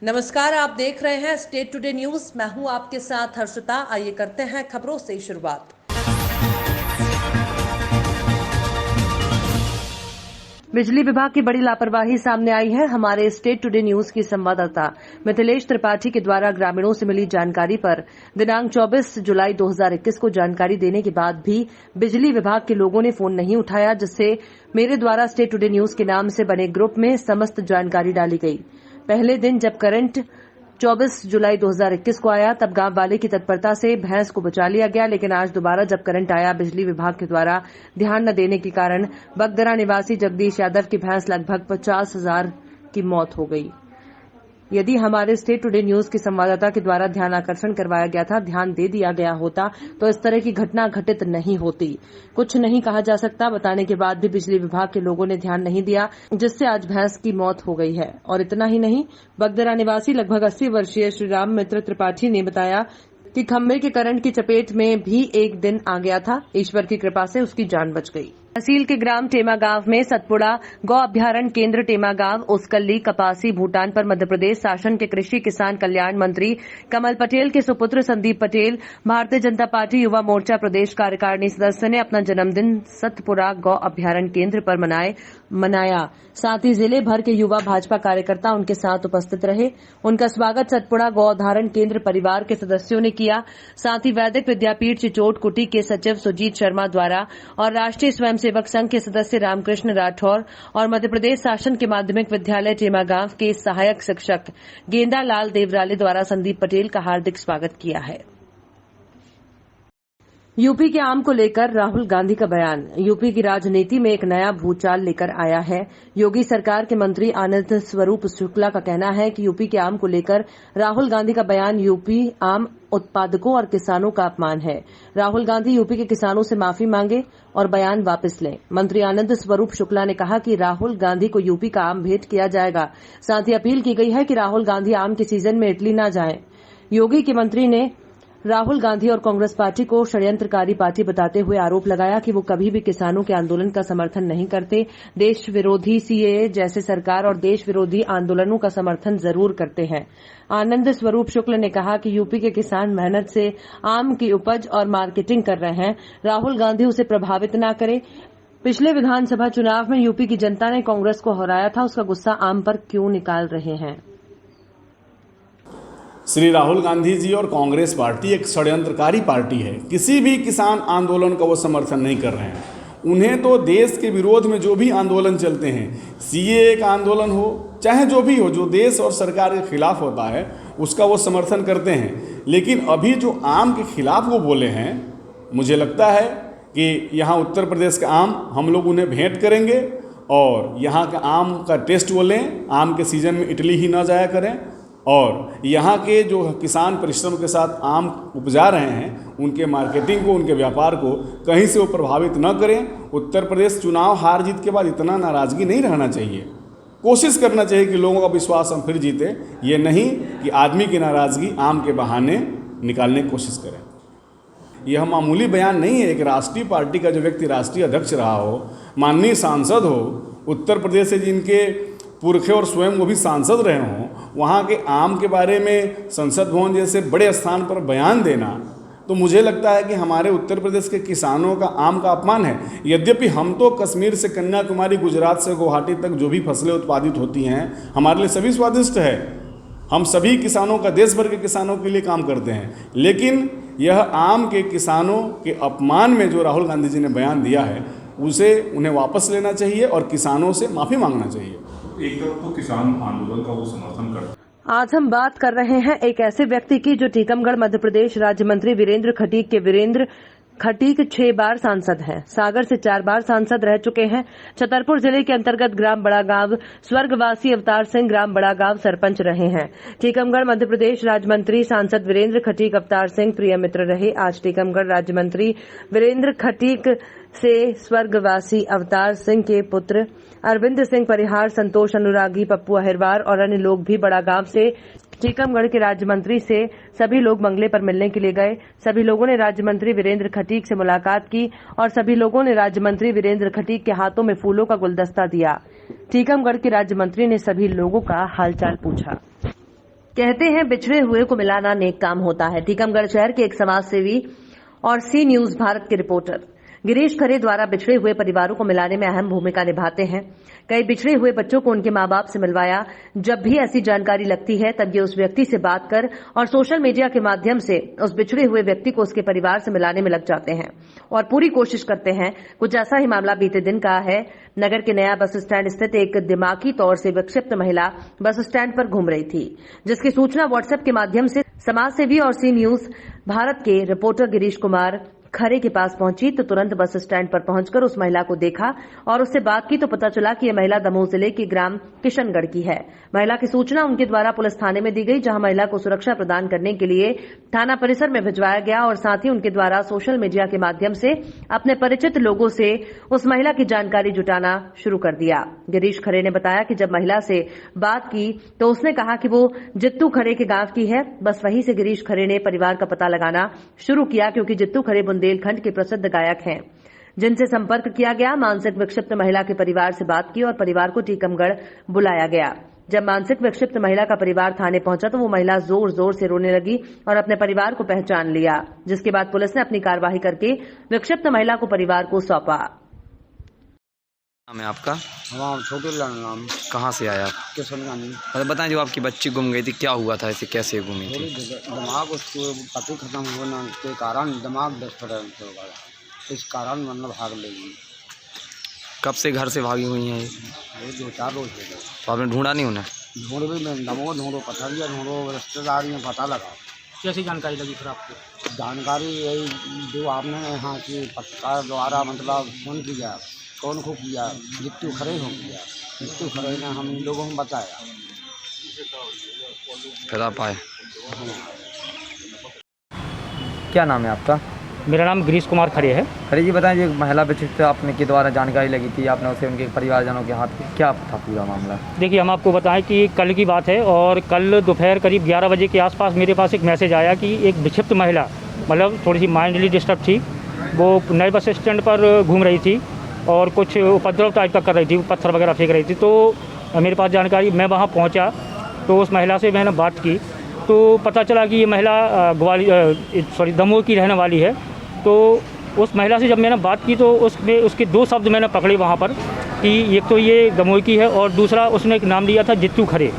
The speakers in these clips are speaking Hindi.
नमस्कार, आप देख रहे हैं स्टेट टुडे न्यूज। मैं हूं आपके साथ हर्षिता। आइए करते हैं खबरों से शुरुआत। बिजली विभाग की बड़ी लापरवाही सामने आई है। हमारे स्टेट टुडे न्यूज की संवाददाता मिथिलेश त्रिपाठी के द्वारा ग्रामीणों से मिली जानकारी पर दिनांक 24 जुलाई 2021 को जानकारी देने के बाद भी बिजली विभाग के लोगों ने फोन नहीं उठाया, जिससे मेरे द्वारा स्टेट टुडे न्यूज के नाम से बने ग्रुप में समस्त जानकारी डाली गई। पहले दिन जब करंट 24 जुलाई 2021 को आया तब गांव वाले की तत्परता से भैंस को बचा लिया गया, लेकिन आज दोबारा जब करंट आया बिजली विभाग के द्वारा ध्यान न देने के कारण बगदरा निवासी जगदीश यादव की भैंस लगभग 50,000 की मौत हो गई। यदि हमारे स्टेट टुडे न्यूज के संवाददाता के द्वारा ध्यान आकर्षण करवाया गया था, ध्यान दे दिया गया होता तो इस तरह की घटना घटित नहीं होती। कुछ नहीं कहा जा सकता, बताने के बाद भी बिजली विभाग के लोगों ने ध्यान नहीं दिया, जिससे आज भैंस की मौत हो गई है। और इतना ही नहीं, बगदरा निवासी लगभग 80 वर्षीय श्रीराम मित्र त्रिपाठी ने बताया कि खंभे के करंट की चपेट में भी एक दिन आ गया था। ईश्वर की कृपा से उसकी जान बच गई। तहसील के ग्राम टेमा गांव में सतपुड़ा गौ अभ्यारण्य केंद्र टेमा गांव उसकल्ली कपासी भूटान पर मध्य प्रदेश शासन के कृषि किसान कल्याण मंत्री कमल पटेल के सुपुत्र संदीप पटेल, भारतीय जनता पार्टी युवा मोर्चा प्रदेश कार्यकारिणी सदस्य ने अपना जन्मदिन सतपुड़ा गौ अभ्यारण्य केंद्र पर मनाया। साथ ही जिले भर के युवा भाजपा कार्यकर्ता उनके साथ उपस्थित रहे। उनका स्वागत सतपुड़ा गौ अभ्यारण्य केंद्र परिवार के सदस्यों ने किया। साथ ही वैदिक विद्यापीठ चिचोट कुटी के सचिव सुजीत शर्मा द्वारा और राष्ट्रीय स्वयंसेवक संघ के सदस्य रामकृष्ण राठौर और मध्य प्रदेश शासन के माध्यमिक विद्यालय टेमा गांव के सहायक शिक्षक गेंदा लाल देवराले द्वारा संदीप पटेल का हार्दिक स्वागत किया है। यूपी के आम को लेकर राहुल गांधी का बयान। यूपी की राजनीति में एक नया भूचाल लेकर आया है। योगी सरकार के मंत्री आनंद स्वरूप शुक्ला का कहना है कि यूपी के आम को लेकर राहुल गांधी का बयान यूपी आम उत्पादकों और किसानों का अपमान है। राहुल गांधी यूपी के किसानों से माफी मांगे और बयान वापस लें। मंत्री आनंद स्वरूप शुक्ला ने कहा कि राहुल गांधी को यूपी का आम भेंट किया जाएगा। साथ ही अपील की गई है कि राहुल गांधी आम के सीजन में इटली न जाएं। योगी के मंत्री ने राहुल गांधी और कांग्रेस पार्टी को षड्यंत्रकारी पार्टी बताते हुए आरोप लगाया कि वो कभी भी किसानों के आंदोलन का समर्थन नहीं करते। देश विरोधी सीएए जैसे सरकार और देश विरोधी आंदोलनों का समर्थन जरूर करते हैं। आनंद स्वरूप शुक्ल ने कहा कि यूपी के किसान मेहनत से आम की उपज और मार्केटिंग कर रहे हैं। राहुल गांधी उसे प्रभावित न करे। पिछले विधानसभा चुनाव में यूपी की जनता ने कांग्रेस को हराया था, उसका गुस्सा आम पर क्यों निकाल रहे हैं। श्री राहुल गांधी जी और कांग्रेस पार्टी एक षड्यंत्रकारी पार्टी है। किसी भी किसान आंदोलन का वो समर्थन नहीं कर रहे हैं। उन्हें तो देश के विरोध में जो भी आंदोलन चलते हैं, सीएए का आंदोलन हो चाहे जो भी हो, जो देश और सरकार के खिलाफ होता है उसका वो समर्थन करते हैं। लेकिन अभी जो आम के खिलाफ वो बोले हैं, मुझे लगता है कि यहाँ उत्तर प्रदेश का आम हम लोग उन्हें भेंट करेंगे और यहाँ का आम का टेस्ट वो लें। आम के सीजन में इटली ही ना जाया करें और यहाँ के जो किसान परिश्रम के साथ आम उपजा रहे हैं उनके मार्केटिंग को, उनके व्यापार को कहीं से वो प्रभावित न करें। उत्तर प्रदेश चुनाव हार जीत के बाद इतना नाराज़गी नहीं रहना चाहिए। कोशिश करना चाहिए कि लोगों का विश्वास हम फिर जीते, ये नहीं कि आदमी की नाराज़गी आम के बहाने निकालने की कोशिश करें। यह मामूली बयान नहीं है। एक राष्ट्रीय पार्टी का जो व्यक्ति राष्ट्रीय अध्यक्ष रहा हो, माननीय सांसद हो, उत्तर प्रदेश से जिनके पुरखे और स्वयं वो भी सांसद रहे हों, वहाँ के आम के बारे में संसद भवन जैसे बड़े स्थान पर बयान देना, तो मुझे लगता है कि हमारे उत्तर प्रदेश के किसानों का आम का अपमान है। यद्यपि हम तो कश्मीर से कन्याकुमारी, गुजरात से गुवाहाटी तक जो भी फसलें उत्पादित होती हैं हमारे लिए सभी स्वादिष्ट है। हम सभी किसानों का, देश भर के किसानों के लिए काम करते हैं। लेकिन यह आम के किसानों के अपमान में जो राहुल गांधी जी ने बयान दिया है उसे उन्हें वापस लेना चाहिए और किसानों से माफ़ी मांगना चाहिए। एक तरफ तो किसान आंदोलन का वो समर्थन करते। आज हम बात कर रहे हैं एक ऐसे व्यक्ति की जो टीकमगढ़ मध्य प्रदेश राज्य मंत्री वीरेंद्र खटीक के। वीरेंद्र खटीक 6 बार सांसद हैं, सागर से 4 बार सांसद रह चुके हैं। छतरपुर जिले के अंतर्गत ग्राम बड़ा गांव स्वर्गवासी अवतार सिंह ग्राम बड़ा गांव सरपंच रहे हैं। टीकमगढ़ मध्य प्रदेश राज्य मंत्री सांसद वीरेंद्र खटीक अवतार सिंह प्रिय मित्र रहे। आज टीकमगढ़ राज्य मंत्री वीरेंद्र खटीक से स्वर्गवासी अवतार सिंह के पुत्र अरविंद सिंह परिहार, संतोष अनुरागी, पप्पू अहिरवार और अन्य लोग भी बड़ा गांव से टीकमगढ़ के राज्य मंत्री से सभी लोग बंगले पर मिलने के लिए गए। सभी लोगों ने राज्य मंत्री वीरेंद्र खटीक से मुलाकात की और सभी लोगों ने राज्य मंत्री वीरेंद्र खटीक के हाथों में फूलों का गुलदस्ता दिया। टीकमगढ़ के राज्य मंत्री ने सभी लोगों का हालचाल पूछा। कहते हैं बिछड़े हुए को मिलाना नेक काम होता है। टीकमगढ़ शहर के एक समाज सेवी और सी न्यूज भारत के रिपोर्टर गिरीश खरे द्वारा बिछड़े हुए परिवारों को मिलाने में अहम भूमिका निभाते हैं। कई बिछड़े हुए बच्चों को उनके मां बाप से मिलवाया। जब भी ऐसी जानकारी लगती है तब ये उस व्यक्ति से बात कर और सोशल मीडिया के माध्यम से उस बिछड़े हुए व्यक्ति को उसके परिवार से मिलाने में लग जाते हैं और पूरी कोशिश करते हैं। कुछ ऐसा ही मामला बीते दिन का है। नगर के नया बस स्टैंड स्थित एक दिमागी तौर से विक्षिप्त महिला बस स्टैंड पर घूम रही थी, जिसकी सूचना व्हाट्सएप के माध्यम से समाज सेवी और सी न्यूज भारत के रिपोर्टर गिरीश कुमार खरे के पास पहुंची तो तुरंत बस स्टैंड पर पहुंचकर उस महिला को देखा और उससे बात की तो पता चला कि यह महिला दमोह जिले के ग्राम किशनगढ़ की है। महिला की सूचना उनके द्वारा पुलिस थाने में दी गई, जहां महिला को सुरक्षा प्रदान करने के लिए थाना परिसर में भिजवाया गया और साथ ही उनके द्वारा सोशल मीडिया के माध्यम से अपने परिचित लोगों से उस महिला की जानकारी जुटाना शुरू कर दिया। गिरीश खरे ने बताया कि जब महिला से बात की तो उसने कहा कि वो जित्तू खरे के गांव की है। बस वहीं से गिरीश खरे ने परिवार का पता लगाना शुरू किया, क्योंकि जित्तू खरे बुंदेलखंड के प्रसिद्ध गायक हैं, जिनसे संपर्क किया गया। मानसिक विक्षिप्त महिला के परिवार से बात की और परिवार को टीकमगढ़ बुलाया गया। जब मानसिक विक्षिप्त महिला का परिवार थाने पहुंचा तो वो महिला जोर जोर से रोने लगी और अपने परिवार को पहचान लिया, जिसके बाद पुलिस ने अपनी कार्यवाही करके विक्षिप्त महिला को परिवार को सौंपा। नाम है आपका? हमारा छोटे लाल नाम। कहाँ से आया? किशनगंज। बताएं, जो आपकी बच्ची गुम गई थी क्या हुआ था, ऐसे कैसे गुमी थी? दिमाग उसको पति खत्म होने के कारण दिमाग डिस्टर्ब हो गया, इस कारण मतलब भाग लेगी। कब से घर से भागी हुई हैं? ये 2-4 रोज हो गए। तो आपने ढूंढा नहीं उन्हें? ढूंढ भी मैं दमोह ढूंढो, पथरिया ढूंढो, रिश्तेदारी में पता लगा। कैसी जानकारी लगी फिर आपको? जानकारी यही जो आपने यहाँ की पत्रकार द्वारा मतलब फोन किया, कौन को किया, जित्तू खरे को किया। जित्तू खरे ने हम लोगों को बताया, फिर आप आए। क्या नाम है आपका? मेरा नाम गिरीश कुमार खरे है। खरे जी, बताएं, जो महिला विक्षिप्त आपने के द्वारा जानकारी लगी थी, आपने उसे उनके परिवारजनों के हाथ में, क्या था पूरा मामला? देखिए, हम आपको बताएं कि कल की बात है और कल दोपहर करीब 11 बजे के आसपास मेरे पास एक मैसेज आया कि एक विक्षिप्त महिला, मतलब थोड़ी सी माइंडली डिस्टर्ब थी, वो नए बस स्टैंड पर घूम रही थी और कुछ उपद्रव टाइप का कर रही थी, पत्थर वगैरह फेंक रही थी। तो मेरे पास जानकारी, मैं वहाँ पहुँचा तो उस महिला से मैंने बात की तो पता चला कि ये महिला दमोह की रहने वाली है। तो उस महिला से जब मैंने बात की तो उसमें उसके 2 शब्द मैंने पकड़े वहाँ पर कि एक तो ये दमोह की है और दूसरा उसने एक नाम लिया था जित्तू खरे।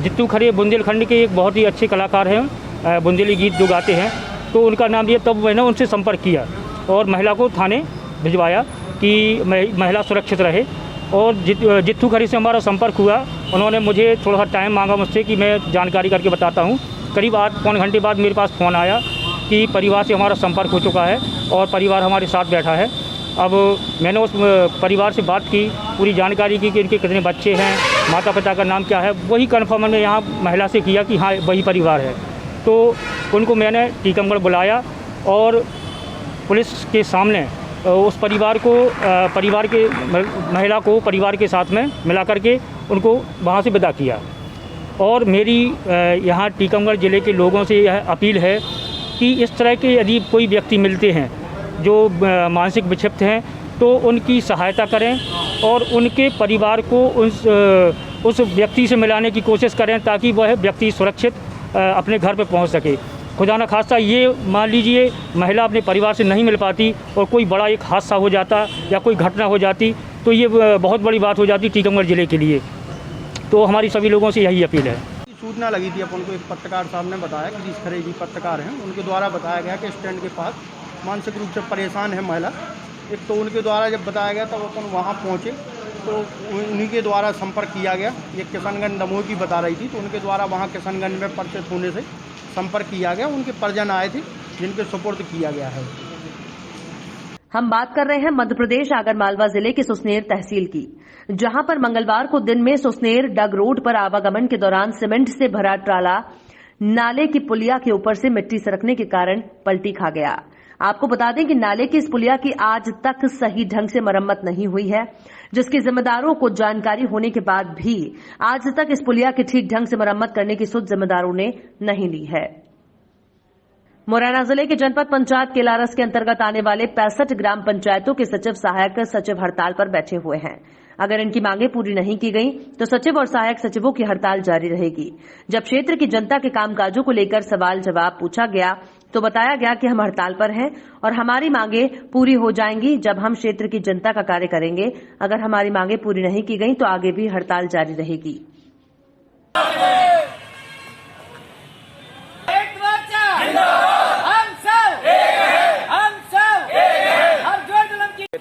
जित्तू खरे बुंदेलखंड के एक बहुत ही अच्छे कलाकार हैं, बुंदेली गीत जो गाते हैं, तो उनका नाम लिया। तब मैंने उनसे संपर्क किया और महिला को थाने भिजवाया कि महिला सुरक्षित रहे। और जित्तू खरे से हमारा संपर्क हुआ, उन्होंने मुझे थोड़ा सा टाइम मांगा मुझसे कि मैं जानकारी करके बताता हूँ। करीब 8-पौन घंटे बाद मेरे पास फ़ोन आया कि परिवार से हमारा संपर्क हो चुका है और परिवार हमारे साथ बैठा है। अब मैंने उस परिवार से बात की, पूरी जानकारी की कि इनके कितने बच्चे हैं, माता पिता का नाम क्या है, वही कन्फर्म मैंने यहाँ महिला से किया कि हाँ वही परिवार है। तो उनको मैंने टीकमगढ़ बुलाया और पुलिस के सामने उस परिवार के महिला को परिवार के साथ में मिला करके उनको वहाँ से विदा किया। और मेरी यहाँ टीकमगढ़ ज़िले के लोगों से यह अपील है कि इस तरह के यदि कोई व्यक्ति मिलते हैं जो मानसिक विक्षिप्त हैं तो उनकी सहायता करें और उनके परिवार को उस व्यक्ति से मिलाने की कोशिश करें ताकि वह व्यक्ति सुरक्षित अपने घर पर पहुंच सके। खुदा न खास्ता ये मान लीजिए महिला अपने परिवार से नहीं मिल पाती और कोई बड़ा एक हादसा हो जाता या कोई घटना हो जाती तो ये बहुत बड़ी बात हो जाती टीकमगढ़ ज़िले के लिए। तो हमारी सभी लोगों से यही अपील है। सूचना लगी थी, अपन को एक पत्रकार साहब ने बताया कि गिरीश खरे जी पत्रकार हैं, उनके द्वारा बताया गया कि स्टैंड के पास मानसिक रूप से परेशान है महिला। एक तो उनके द्वारा जब बताया गया तब अपन वहाँ पहुँचे तो उन्हीं के द्वारा संपर्क किया गया। ये किशनगंज दमोह की बता रही थी तो उनके द्वारा वहाँ किशनगंज में परिचित होने से संपर्क किया गया। उनके परिजन आए थे जिनके सुपुर्द किया गया है। हम बात कर रहे हैं मध्य प्रदेश आगरमालवा जिले के सुसनेर तहसील की, जहां पर मंगलवार को दिन में सुसनेर डग रोड पर आवागमन के दौरान सीमेंट से भरा ट्राला नाले की पुलिया के ऊपर से मिट्टी सरकने के कारण पलटी खा गया। आपको बता दें कि नाले की इस पुलिया की आज तक सही ढंग से मरम्मत नहीं हुई है, जिसके जिम्मेदारों को जानकारी होने के बाद भी आज तक इस पुलिया की ठीक ढंग से मरम्मत करने की सुध जिम्मेदारों ने नहीं ली है। मुरैना जिले के जनपद पंचायत केलारस के अंतर्गत आने वाले 65 ग्राम पंचायतों के सचिव सहायक सचिव हड़ताल पर बैठे हुए हैं। अगर इनकी मांगे पूरी नहीं की गई तो सचिव और सहायक सचिवों की हड़ताल जारी रहेगी। जब क्षेत्र की जनता के कामकाजों को लेकर सवाल जवाब पूछा गया तो बताया गया कि हम हड़ताल पर हैं और हमारी मांगे पूरी हो जाएंगी जब हम क्षेत्र की जनता का कार्य करेंगे। अगर हमारी मांगे पूरी नहीं की गई तो आगे भी हड़ताल जारी रहेगी।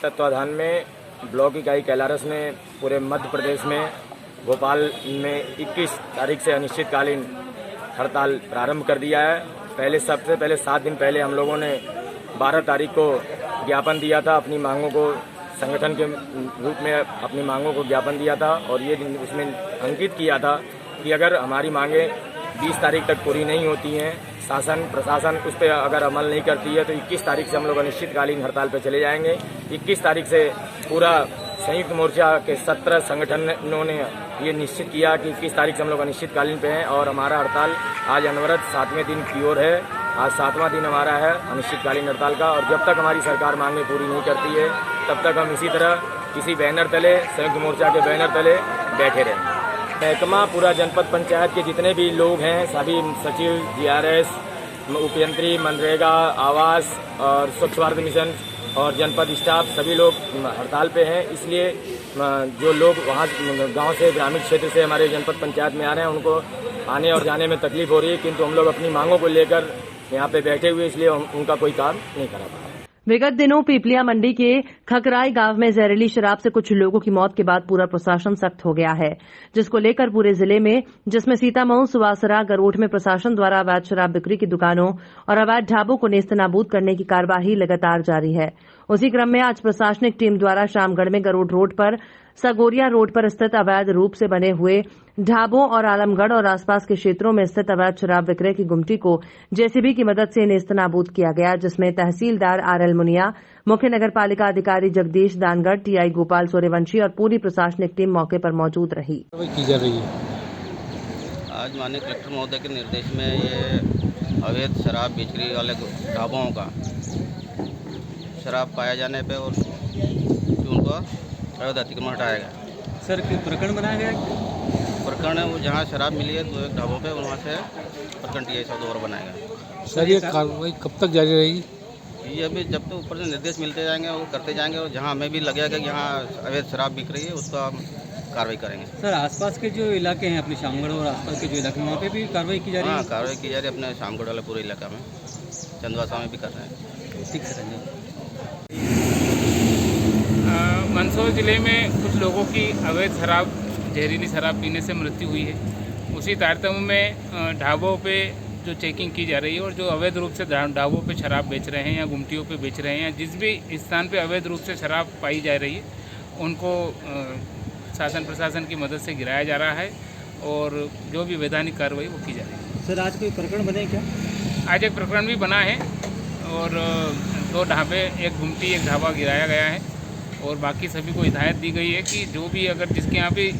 तत्वाधान में ब्लॉक इकाई कैलारस ने पूरे मध्य प्रदेश में भोपाल में 21 तारीख से अनिश्चितकालीन हड़ताल प्रारंभ कर दिया है। सबसे पहले 7 दिन पहले हम लोगों ने 12 तारीख को ज्ञापन दिया था, अपनी मांगों को संगठन के रूप में अपनी मांगों को ज्ञापन दिया था और ये उसमें अंकित किया था कि अगर हमारी मांगे 20 तारीख तक पूरी नहीं होती हैं, शासन प्रशासन उस पर अगर अमल नहीं करती है तो 21 तारीख से हम लोग अनिश्चितकालीन हड़ताल पर चले जाएंगे। 21 तारीख से पूरा संयुक्त मोर्चा के 17 संगठनों ने ये निश्चित किया कि 21 तारीख से हम लोग अनिश्चितकालीन पे हैं और हमारा हड़ताल आज अनवरत 7वें दिन की ओर है। आज 7वां दिन हमारा है अनिश्चितकालीन हड़ताल का और जब तक हमारी सरकार मांगे पूरी नहीं करती है तब तक हम इसी तरह किसी बैनर तले, संयुक्त मोर्चा के बैनर तले बैठे रहेंगे। महकमा पूरा जनपद पंचायत के जितने भी लोग हैं, सभी सचिव, जीआरएस, उपयंत्री, मनरेगा, आवास और स्वच्छ भारत मिशन और जनपद स्टाफ सभी लोग हड़ताल पे हैं। इसलिए जो लोग वहाँ गांव से, ग्रामीण क्षेत्र से हमारे जनपद पंचायत में आ रहे हैं उनको आने और जाने में तकलीफ हो रही है, किंतु हम लोग अपनी मांगों को लेकर यहाँ पे बैठे हुए, इसलिए उनका कोई काम नहीं करा पा रहा। विगत दिनों पीपलिया मंडी के खकराई गांव में जहरीली शराब से कुछ लोगों की मौत के बाद पूरा प्रशासन सख्त हो गया है, जिसको लेकर पूरे जिले में, जिसमें सीतामऊ, सुवासरा, गरोठ में प्रशासन द्वारा अवैध शराब बिक्री की दुकानों और अवैध ढाबों को नेस्तनाबूद करने की कार्यवाही लगातार जारी है। उसी क्रम में आज प्रशासनिक टीम द्वारा शामगढ़ में गरोठ रोड पर, सगोरिया रोड पर स्थित अवैध रूप से बने हुए ढाबों और आलमगढ़ और आसपास के क्षेत्रों में स्थित अवैध शराब विक्रय की गुमटी को जेसीबी की मदद से नेस्तनाबूद किया गया, जिसमें तहसीलदार आरएल मुनिया, मुख्य नगरपालिका अधिकारी जगदीश दानगढ़, टीआई गोपाल सूर्यवंशी और पूरी प्रशासनिक टीम मौके पर मौजूद रही। आज माननीय कलेक्टर महोदय के निर्देश में ये अवैध शराब बिक्री वाले ढाबों का शराब पाया जाने पे और उनको अवैध अतिक्रमण हटाया गया। सर प्रकरण बनाया गया? प्रकरण है वो जहाँ शराब मिली है तो एक ढाबों पे वहाँ से प्रकरण टीआई 102 और बनाया गया। सर ये कार्रवाई कब तक जारी रहेगी? ये अभी जब तक ऊपर से निर्देश मिलते जाएंगे वो करते जाएंगे और जहाँ हमें भी लगेगा कि यहाँ अवैध शराब बिक रही है उसका हम कार्रवाई करेंगे। सर आसपास के जो इलाके हैं अपने शामगढ़ और आसपास के जो इलाके हैं वहाँ पे भी कार्रवाई की जा रही है? हाँ, कार्रवाई की जा रही है अपने शामगढ़ वाले पूरे इलाका में, चंदवासा में भी कर रहे हैं। ठीक है सर। मंदसौर जिले में कुछ लोगों की अवैध शराब, जहरीली शराब पीने से मृत्यु हुई है। उसी तारतम्य में ढाबों पे जो चेकिंग की जा रही है और जो अवैध रूप से ढाबों पे शराब बेच रहे हैं या गुमटियों पे बेच रहे हैं या जिस भी स्थान पे अवैध रूप से शराब पाई जा रही है उनको शासन प्रशासन की मदद से गिराया जा रहा है और जो भी वैधानिक कार्रवाई वो की जा रही है। सर आज कोई प्रकरण बने क्या? आज एक प्रकरण भी बना है और 2 ढाबे, एक गुमटी, एक ढाबा गिराया गया है और बाकी सभी को हिदायत दी गई है कि जो भी अगर जिसके यहाँ पे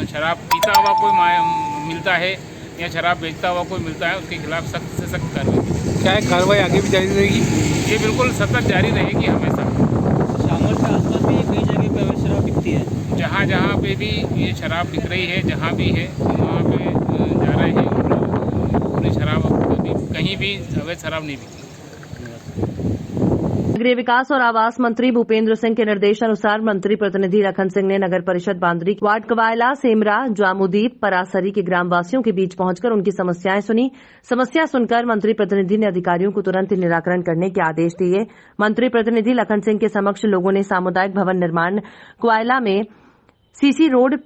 शराब पीता हुआ कोई मिलता है या शराब बेचता हुआ कोई मिलता है उसके खिलाफ सख्त से सख्त कार्रवाई। क्या है कार्रवाई आगे भी जारी रहेगी? ये बिल्कुल सतत जारी रहेगी हमेशा। शामगढ़ के आसपास भी कई जगह पे अवैध शराब बिकती है। जहाँ पे भी ये शराब बिक रही है, जहाँ भी है वहाँ पे जा रहे हैं और पूरी शराब कहीं भी अवैध शराब नहीं बिकती। नगरीय विकास और आवास मंत्री भूपेंद्र सिंह के निर्देशानुसार मंत्री प्रतिनिधि लखन सिंह ने नगर परिषद बांदरी, वार्ड कवायला, सेमरा, जामुदीप, परासरी के ग्रामवासियों के बीच पहुंचकर उनकी समस्याएं सुनी। समस्या सुनकर मंत्री प्रतिनिधि ने अधिकारियों को तुरंत निराकरण करने के आदेश दिए। मंत्री प्रतिनिधि लखन सिंह के समक्ष लोगों ने सामुदायिक भवन निर्माण, कवायला में सीसी रोड,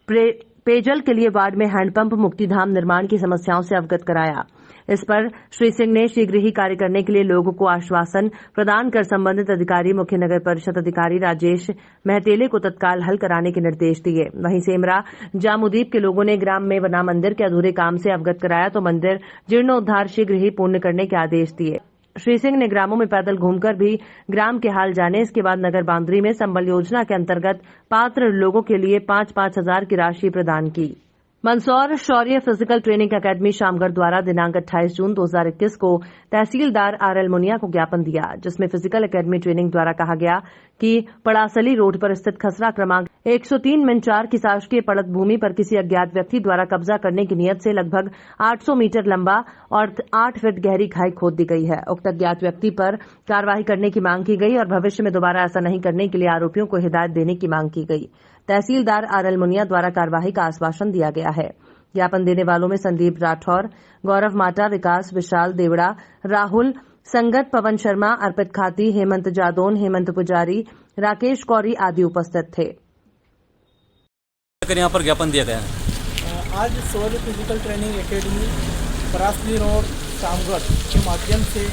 पेयजल के लिए वार्ड में हैंडपंप, मुक्तिधाम निर्माण की समस्याओं से अवगत कराया। इस पर श्री सिंह ने शीघ्र ही कार्य करने के लिए लोगों को आश्वासन प्रदान कर संबंधित अधिकारी, मुख्य नगर परिषद अधिकारी राजेश महतेले को तत्काल हल कराने के निर्देश दिए। वहीं सेमरा, जामुदीप के लोगों ने ग्राम में बना मंदिर के अधूरे काम से अवगत कराया तो मंदिर जीर्णोद्धार शीघ्र ही पूर्ण करने के आदेश दिए। श्री सिंह ने ग्रामों में पैदल घूमकर भी ग्राम के हाल जाने। इसके बाद नगर बांदरी में संबल योजना के अंतर्गत पात्र लोगों के लिए 5-5 हजार की राशि प्रदान की। मंदसौर शौर्य फिजिकल ट्रेनिंग एकेडमी शामगढ़ द्वारा दिनांक 28 जून 2021 को तहसीलदार आरएल मुनिया को ज्ञापन दिया, जिसमें फिजिकल एकेडमी ट्रेनिंग द्वारा कहा गया कि पड़ासली रोड पर स्थित खसरा क्रमांक 103-4 की शासकीय पड़त भूमि पर किसी अज्ञात व्यक्ति द्वारा कब्जा करने की नियत से लगभग 800 मीटर लंबा और 8 फीट गहरी खाई खोद दी गई है। उक्त अज्ञात व्यक्ति पर कार्रवाई करने की मांग की गई और भविष्य में दोबारा ऐसा नहीं करने के लिए आरोपियों को हिदायत देने की मांग की गई। तहसीलदार आरएल मुनिया द्वारा कार्यवाही का आश्वासन दिया गया है। ज्ञापन देने वालों में संदीप राठौर, गौरव माटा, विकास विशाल देवड़ा, राहुल संगत, पवन शर्मा, अर्पित खाती, हेमंत जादौन, हेमंत पुजारी, राकेश कौरी आदि उपस्थित थे। यहाँ पर ज्ञापन दिया गया है। आज Shaurya Physical Training Academy Parasali Road Shamgarh के माध्यम से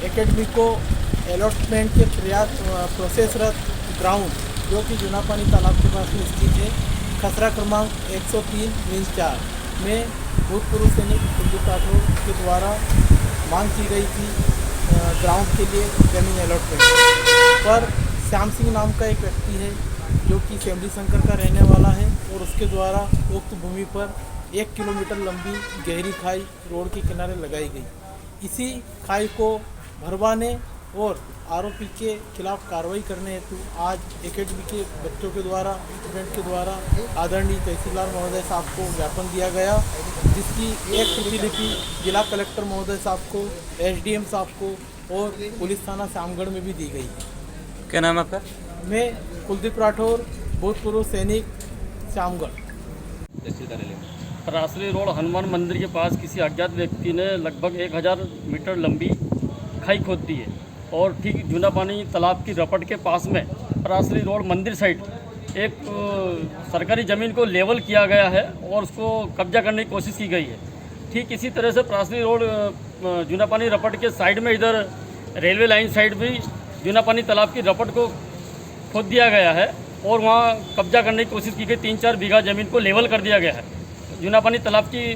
एकेडमी को अलॉटमेंट के प्रोसेसरत ग्राउंड जो कि जूनापानी तालाब के पास में स्थित है, खसरा क्रमांक 103-4 में भूतपूर्व सैनिक कुलदीप राठौर के द्वारा मांग की गई थी ग्राउंड के लिए जमीन अलॉटमेंट पर श्याम सिंह नाम का एक व्यक्ति है जो कि सेमली शंकर का रहने वाला है और उसके द्वारा उक्त भूमि पर 1 किलोमीटर लंबी गहरी खाई रोड के किनारे लगाई गई। इसी खाई को भरवाने और आरोपी के खिलाफ कार्रवाई करने हेतु आज एकेडमी के बच्चों के द्वारा, स्टूडेंट के द्वारा आदरणीय तहसीलदार महोदय साहब को ज्ञापन दिया गया, जिसकी एक प्रतिलिपि जिला कलेक्टर महोदय साहब को, एसडीएम साहब को और पुलिस थाना शामगढ़ में भी दी गई है। क्या नाम है आपका? मैं कुलदीप राठौर, भूतपूर्व सैनिक, शामगढ़। परासली रोड हनुमान मंदिर के पास किसी अज्ञात व्यक्ति ने लगभग 1000 मीटर लंबी खाई खोद दी है और ठीक जूनापानी तालाब की रपट के पास में परासली रोड मंदिर साइड एक सरकारी ज़मीन को लेवल किया गया है और उसको कब्जा करने की कोशिश की गई है। ठीक इसी तरह से परासली रोड जूनापानी रपट के साइड में इधर रेलवे लाइन साइड भी जूनापानी तालाब की रपट को खोद दिया गया है और वहाँ कब्जा करने की कोशिश की गई। 3-4 बीघा ज़मीन को लेवल कर दिया गया है जूनापानी तालाब की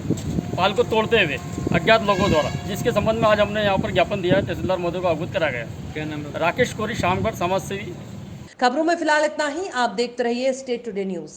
पाल को तोड़ते हुए अज्ञात लोगों द्वारा, जिसके संबंध में आज हमने यहाँ पर ज्ञापन दिया है। तहसीलदार महोदय को अवगत करा गया। क्या नाम है? राकेश कौरी, शामगढ़ समाज सेवी। खबरों में फिलहाल इतना ही। आप देखते रहिए स्टेट टुडे न्यूज।